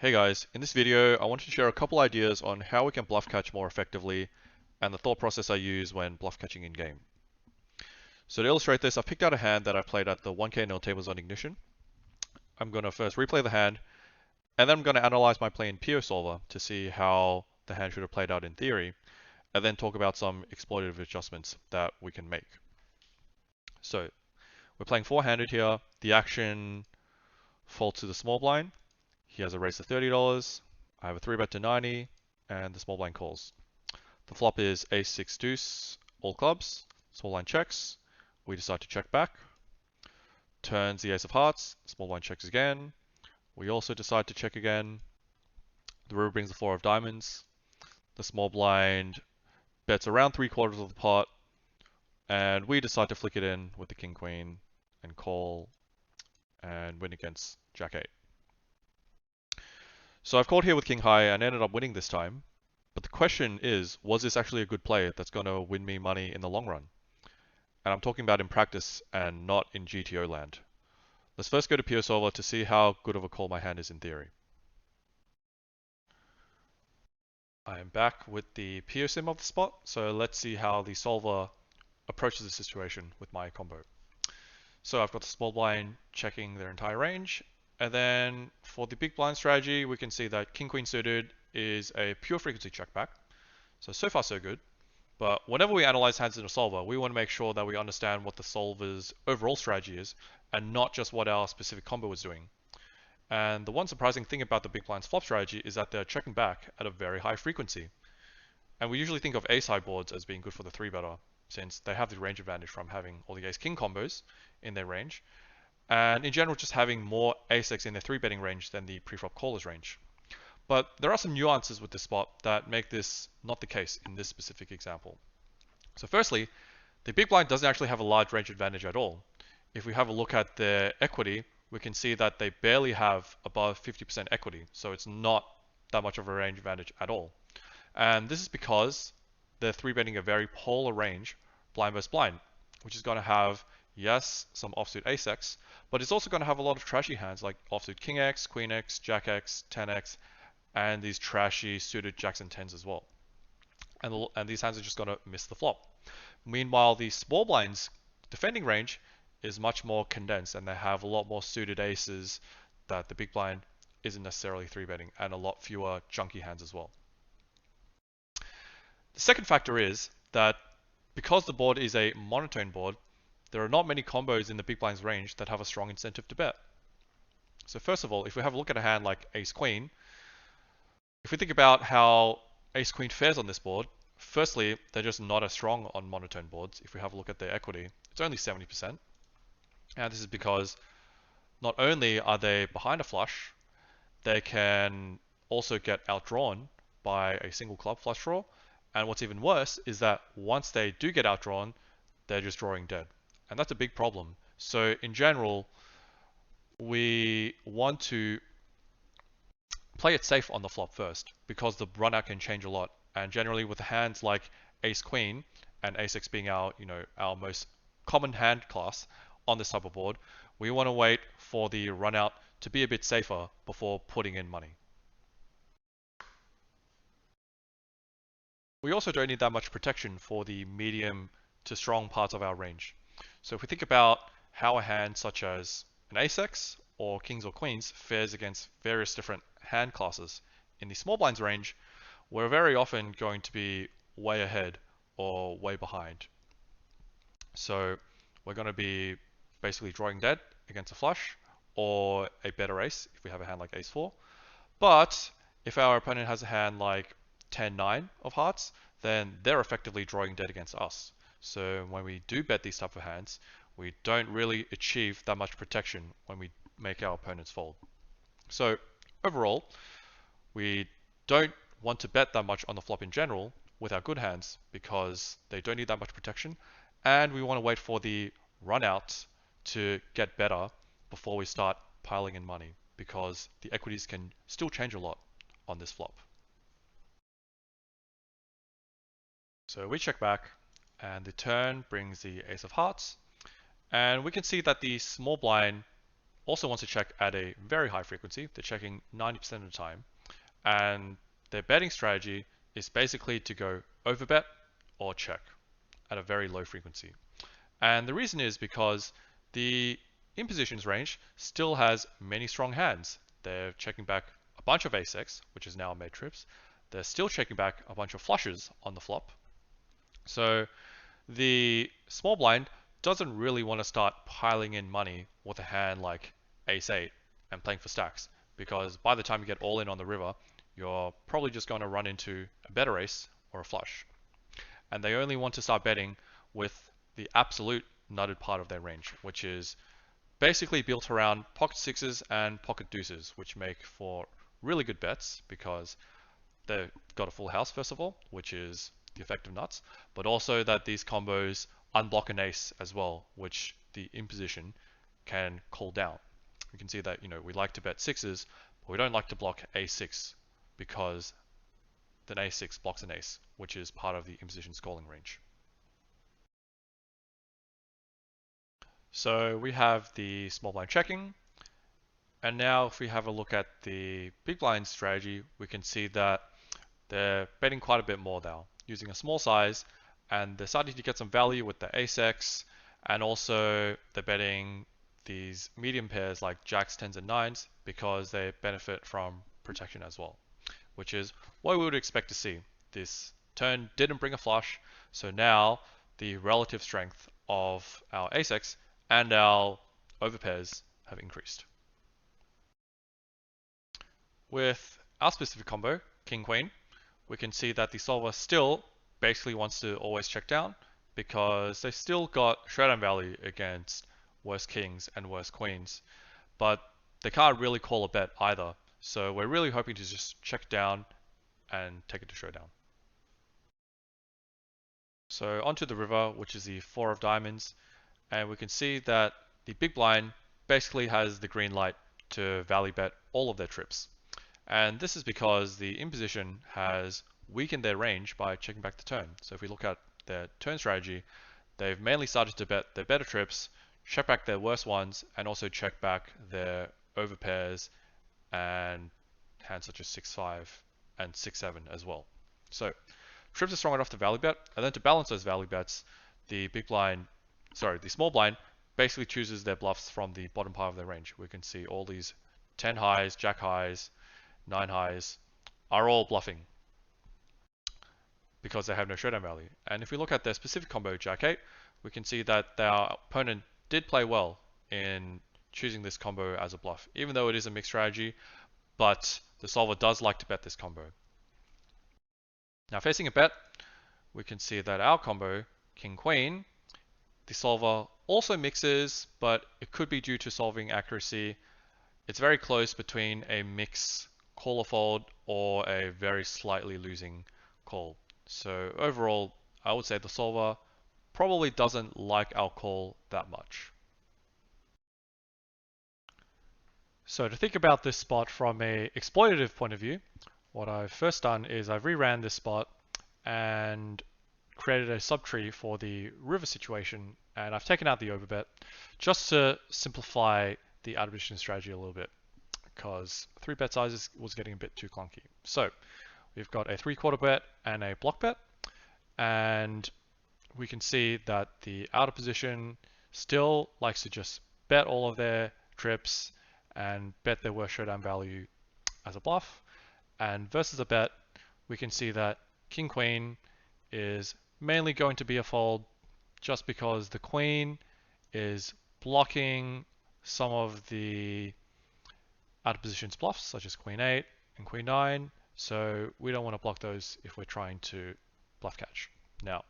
Hey guys, in this video I wanted to share a couple ideas on how we can bluff catch more effectively and the thought process I use when bluff catching in game. So to illustrate this, I've picked out a hand that I played at the 1K nil tables on Ignition. I'm going to first replay the hand, and then I'm going to analyze my play in Piosolver to see how the hand should have played out in theory, and then talk about some exploitative adjustments that we can make. So we're playing four-handed here. The action folds to the small blind. He has a raise to $30. I have a 3-bet to 90, and the small blind calls. The flop is ace 6 deuce, all clubs. Small blind checks. We decide to check back. Turns the ace of hearts. Small blind checks again. We also decide to check again. The river brings the four of diamonds. The small blind bets around 3/4 of the pot, and we decide to flick it in with the king queen and call and win against jack 8. So I've called here with king high and ended up winning this time. But the question is, was this actually a good play that's going to win me money in the long run? And I'm talking about in practice and not in GTO land. Let's first go to Piosolver to see how good of a call my hand is in theory. I am back with the PioSim of the spot, so let's see how the solver approaches the situation with my combo. So I've got the small blind checking their entire range, and then for the big blind strategy, we can see that king queen suited is a pure frequency check back. So far so good. But whenever we analyze hands in a solver, we want to make sure that we understand what the solver's overall strategy is and not just what our specific combo is doing. And the one surprising thing about the big blind's flop strategy is that they're checking back at a very high frequency. And we usually think of ace-high boards as being good for the 3-better, since they have the range advantage from having all the ace-king combos in their range, and in general just having more ace-x in their 3-betting range than the preflop caller's range. But there are some nuances with this spot that make this not the case in this specific example. So firstly, the big blind doesn't actually have a large range advantage at all. If we have a look at their equity, we can see that they barely have above 50% equity, so it's not that much of a range advantage at all. And this is because they're 3-betting a very polar range, blind versus blind, which is going to have, yes, some offsuit ace-x, but it's also going to have a lot of trashy hands like offsuit king-x, queen-x, jack-x, 10-x, and these trashy suited jacks and 10s as well. And these hands are just going to miss the flop. Meanwhile, the small blind's defending range is much more condensed, and they have a lot more suited aces that the big blind isn't necessarily 3-betting, and a lot fewer chunky hands as well. The second factor is that because the board is a monotone board, there are not many combos in the big blind's range that have a strong incentive to bet. So first of all, if we have a look at a hand like ace-queen, if we think about how ace-queen fares on this board, firstly, they're just not as strong on monotone boards. If we have a look at their equity, it's only 70%. And this is because not only are they behind a flush, they can also get outdrawn by a single club flush draw. And what's even worse is that once they do get outdrawn, they're just drawing dead. And that's a big problem. So in general, we want to play it safe on the flop first, because the run out can change a lot. And generally with hands like ace queen and ace x being our most common hand class on this type of board, we want to wait for the run out to be a bit safer before putting in money. We also don't need that much protection for the medium to strong parts of our range. So if we think about how a hand such as an ace-x or kings or queens fares against various different hand classes in the small blinds range, we're very often going to be way ahead or way behind. So we're going to be basically drawing dead against a flush or a better ace if we have a hand like ace-4. But if our opponent has a hand like 10-9 of hearts, then they're effectively drawing dead against us. So when we do bet these type of hands, we don't really achieve that much protection when we make our opponents fold. So overall, we don't want to bet that much on the flop in general with our good hands because they don't need that much protection, and we want to wait for the run out to get better before we start piling in money, because the equities can still change a lot on this flop. So we check back, and the turn brings the ace of hearts, and we can see that the small blind also wants to check at a very high frequency. They're checking 90% of the time. And their betting strategy is basically to go overbet or check at a very low frequency. And the reason is because the impositions range still has many strong hands. They're checking back a bunch of ace-x, which is now made trips. They're still checking back a bunch of flushes on the flop. So the small blind doesn't really want to start piling in money with a hand like ace-8 and playing for stacks, because by the time you get all in on the river, you're probably just going to run into a better ace or a flush. And they only want to start betting with the absolute nutted part of their range, which is basically built around pocket sixes and pocket deuces, which make for really good bets because they've got a full house, first of all, which is the effective nuts, but also that these combos unblock an ace as well, which the imposition can call down. You can see that, we like to bet sixes, but we don't like to block a6 because then a6 blocks an ace, which is part of the imposition's calling range. So we have the small blind checking, and now if we have a look at the big blind strategy, we can see that they're betting quite a bit more now, using a small size, and they're starting to get some value with the ace-x, and also they're betting these medium pairs like jacks, tens, and nines because they benefit from protection as well, which is what we would expect to see. This turn didn't bring a flush, so now the relative strength of our ace-x and our overpairs have increased. With our specific combo, king-queen, we can see that the solver still basically wants to always check down because they still got showdown value against worse kings and worse queens, but they can't really call a bet either. So we're really hoping to just check down and take it to showdown. So onto the river, which is the four of diamonds, and we can see that the big blind basically has the green light to value bet all of their trips. And this is because the imposition has weakened their range by checking back the turn. So if we look at their turn strategy, they've mainly started to bet their better trips, check back their worst ones, and also check back their overpairs and hands such as 6-5 and 6-7 as well. So trips are strong enough to value bet, and then to balance those value bets, the small blind basically chooses their bluffs from the bottom part of their range. We can see all these 10 highs, jack highs, 9 highs are all bluffing because they have no showdown value. And if we look at their specific combo, jack 8, we can see that their opponent did play well in choosing this combo as a bluff, even though it is a mixed strategy, but the solver does like to bet this combo. Now facing a bet, we can see that our combo, king-queen, the solver also mixes, but it could be due to solving accuracy. It's very close between a mix call or fold or a very slightly losing call. So overall, I would say the solver probably doesn't like our call that much. So to think about this spot from a exploitative point of view, what I've first done is I've reran this spot and created a subtree for the river situation, and I've taken out the overbet just to simplify the out-of-position strategy a little bit because 3 bet sizes was getting a bit too clunky. So we've got a 3/4 bet and a block bet, and we can see that the out of position still likes to just bet all of their trips and bet their worst showdown value as a bluff. And versus a bet, we can see that king queen is mainly going to be a fold just because the queen is blocking some of the out of positions bluffs such as queen 8 and queen 9, so we don't want to block those if we're trying to bluff catch. Now,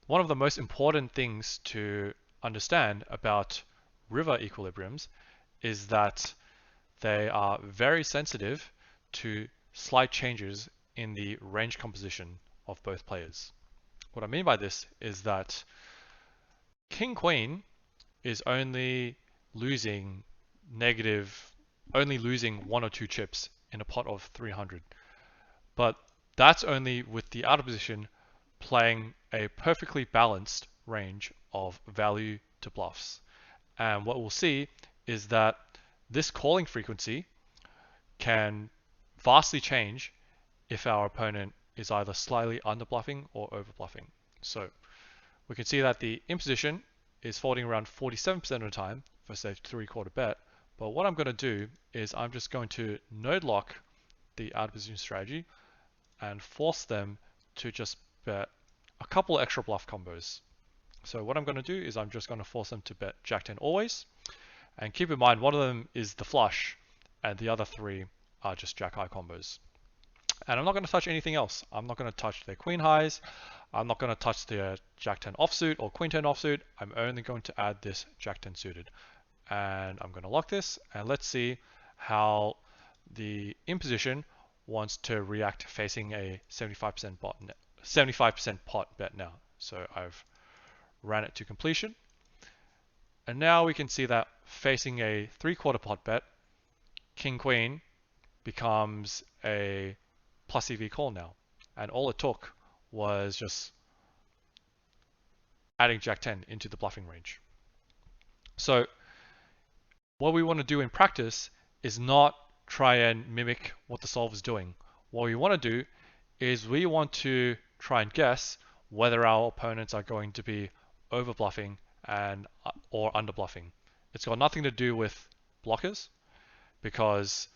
one of the most important things to understand about river equilibriums is that they are very sensitive to slight changes in the range composition of both players. What I mean by this is that king queen is only losing 1 or 2 chips in a pot of 300, but that's only with the out of position playing a perfectly balanced range of value to bluffs. And what we'll see is that this calling frequency can vastly change if our opponent is either slightly under bluffing or over bluffing. So we can see that the imposition is folding around 47% of the time for say 3/4 bet. But what I'm going to do is I'm just going to node lock the out of position strategy and force them to just bet a couple extra bluff combos. So what I'm going to do is I'm just going to force them to bet Jack 10 always. And keep in mind, one of them is the flush and the other three are just Jack high combos. And I'm not going to touch anything else. I'm not going to touch their queen highs. I'm not going to touch their Jack 10 offsuit or Queen 10 offsuit. I'm only going to add this Jack 10 suited. And I'm going to lock this, and let's see how the imposition wants to react facing a 75% 75% pot bet now. So I've ran it to completion. And now we can see that facing a 3/4 pot bet, King Queen becomes a plus EV call now. And all it took was just adding Jack 10 into the bluffing range. So what we want to do in practice is not try and mimic what the solver is doing. What we want to do is we want to try and guess whether our opponents are going to be over bluffing and or under bluffing. It's got nothing to do with blockers, because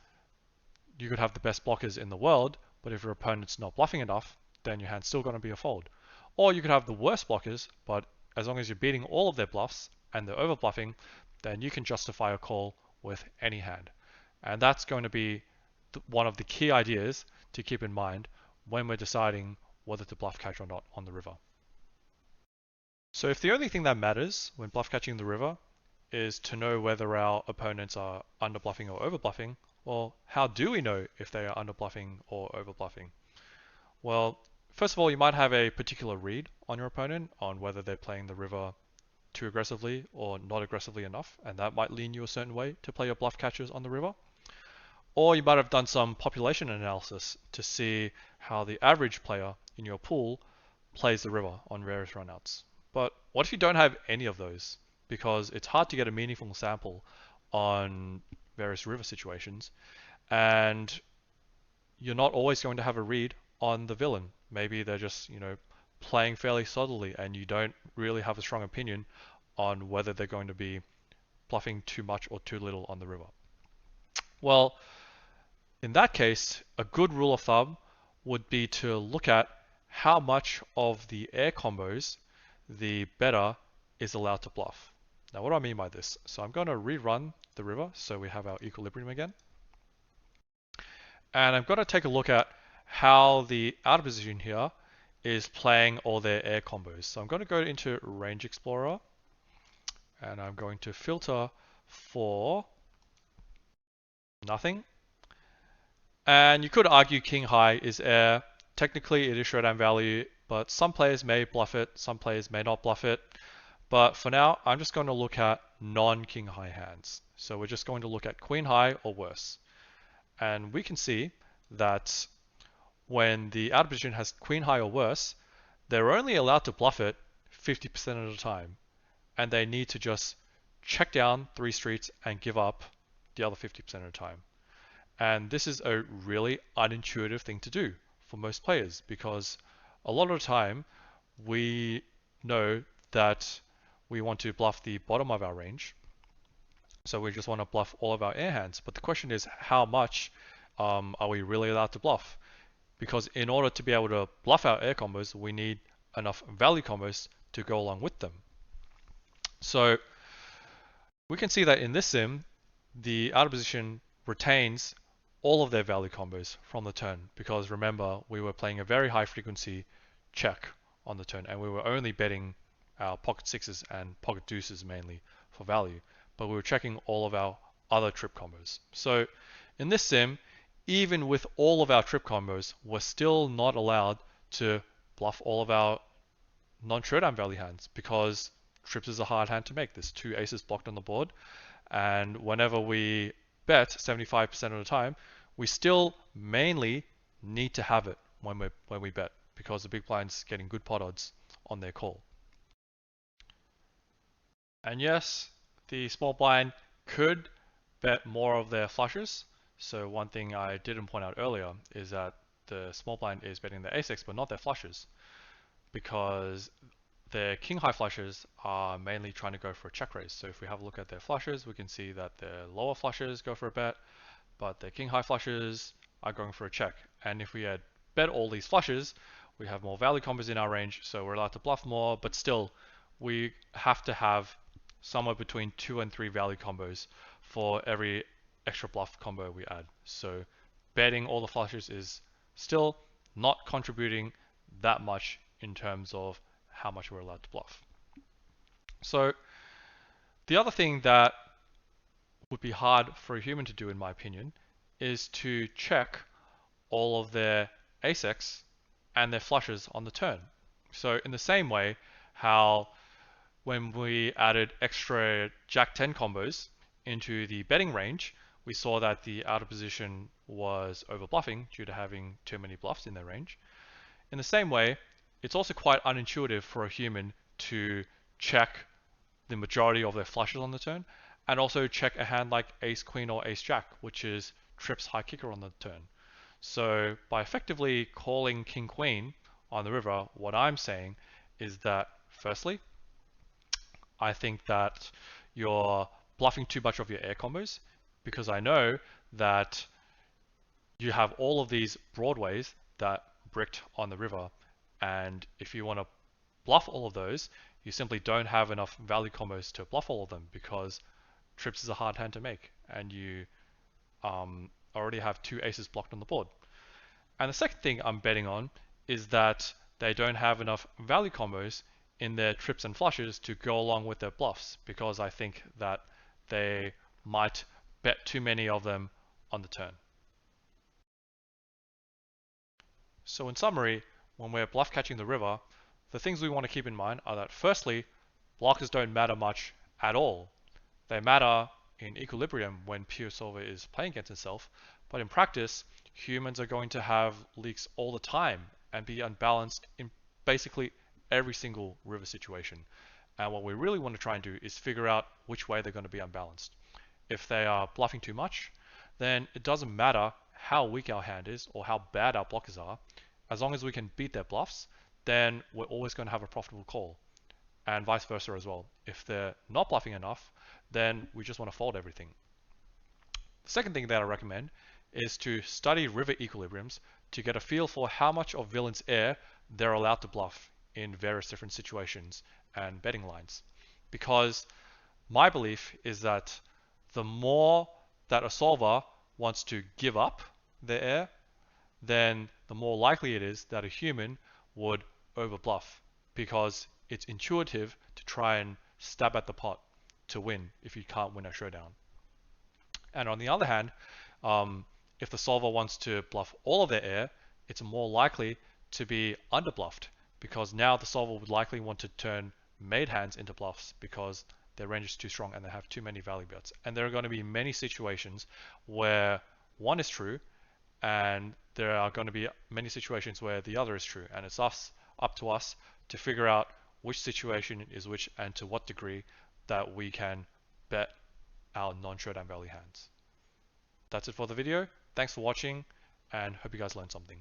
you could have the best blockers in the world, but if your opponent's not bluffing enough, then your hand's still going to be a fold. Or you could have the worst blockers, but as long as you're beating all of their bluffs and they're over bluffing, then you can justify a call with any hand. And that's going to be one of the key ideas to keep in mind when we're deciding whether to bluff catch or not on the river. So if the only thing that matters when bluff catching the river is to know whether our opponents are under bluffing or over bluffing, well, how do we know if they are under bluffing or over bluffing? Well, first of all, you might have a particular read on your opponent on whether they're playing the river too aggressively or not aggressively enough, and that might lean you a certain way to play your bluff catchers on the river. Or you might have done some population analysis to see how the average player in your pool plays the river on various runouts. But what if you don't have any of those? Because it's hard to get a meaningful sample on various river situations, and you're not always going to have a read on the villain. Maybe they're just, playing fairly solidly, and you don't really have a strong opinion on whether they're going to be bluffing too much or too little on the river. Well, in that case, a good rule of thumb would be to look at how much of the air combos the bettor is allowed to bluff. Now, what do I mean by this? So I'm going to rerun the river so we have our equilibrium again. And I'm going to take a look at how the out of position here is playing all their air combos. So I'm going to go into Range Explorer, and I'm going to filter for nothing. And you could argue King High is air. Technically it is showdown value, but some players may bluff it, some players may not bluff it. But for now, I'm just going to look at non-King High hands. So we're just going to look at Queen High or worse. And we can see that when the out of position has Queen High or worse, they're only allowed to bluff it 50% of the time. And they need to just check down 3 streets and give up the other 50% of the time. And this is a really unintuitive thing to do for most players, because a lot of the time we know that we want to bluff the bottom of our range. So we just want to bluff all of our air hands. But the question is, how much are we really allowed to bluff? Because in order to be able to bluff our air combos, we need enough value combos to go along with them. So we can see that in this sim, the out of position retains all of their value combos from the turn, because remember, we were playing a very high frequency check on the turn, and we were only betting our pocket sixes and pocket deuces mainly for value, but we were checking all of our other trip combos. So in this sim, even with all of our trip combos, we're still not allowed to bluff all of our non-showdown value hands, because trips is a hard hand to make. There's 2 aces blocked on the board, and whenever we bet 75% of the time, we still mainly need to have it when we bet, because the big blind's getting good pot odds on their call. And yes, The small blind could bet more of their flushes. So one thing I didn't point out earlier is that the small blind is betting their ace-x but not their flushes, because their king high flushes are mainly trying to go for a check raise. So if we have a look at their flushes, we can see that their lower flushes go for a bet, but their king high flushes are going for a check. And if we had bet all these flushes, we have more value combos in our range, so we're allowed to bluff more, but still we have to have somewhere between 2 and 3 value combos for every extra bluff combo we add. So betting all the flushes is still not contributing that much in terms of how much we're allowed to bluff. So the other thing that would be hard for a human to do, in my opinion, is to check all of their ace-x and their flushes on the turn. So in the same way how when we added extra Jack 10 combos into the betting range, we saw that the out of position was over bluffing due to having too many bluffs in their range. In the same way, it's also quite unintuitive for a human to check the majority of their flushes on the turn, and also check a hand like ace queen or ace jack, which is trips high kicker on the turn. So by effectively calling king queen on the river, what I'm saying is that firstly, I think that you're bluffing too much of your air combos, because I know that you have all of these broadways that bricked on the river, and if you want to bluff all of those, you simply don't have enough value combos to bluff all of them, because trips is a hard hand to make, and you already have 2 aces blocked on the board. And the second thing I'm betting on is that they don't have enough value combos in their trips and flushes to go along with their bluffs, because I think that they might bet too many of them on the turn. So in summary, when we're bluff catching the river, the things we want to keep in mind are that firstly, blockers don't matter much at all. They matter in equilibrium when Piosolver is playing against itself, but in practice, humans are going to have leaks all the time and be unbalanced in basically every single river situation. And what we really want to try and do is figure out which way they're going to be unbalanced. If they are bluffing too much, then it doesn't matter how weak our hand is or how bad our blockers are. As long as we can beat their bluffs, then we're always going to have a profitable call. And vice versa as well. If they're not bluffing enough, then we just want to fold everything. The second thing that I recommend is to study river equilibriums to get a feel for how much of villain's air they're allowed to bluff in various different situations and betting lines. Because my belief is that the more that a solver wants to give up their air, then the more likely it is that a human would overbluff, because it's intuitive to try and stab at the pot to win if you can't win a showdown. And on the other hand, if the solver wants to bluff all of their air, it's more likely to be underbluffed, because now the solver would likely want to turn made hands into bluffs because their range is too strong and they have too many value bets. And there are going to be many situations where one is true, and there are going to be many situations where the other is true, and it's up to us to figure out which situation is which and to what degree that we can bet our non-showdown value hands. That's it for the video. Thanks for watching, and hope you guys learned something.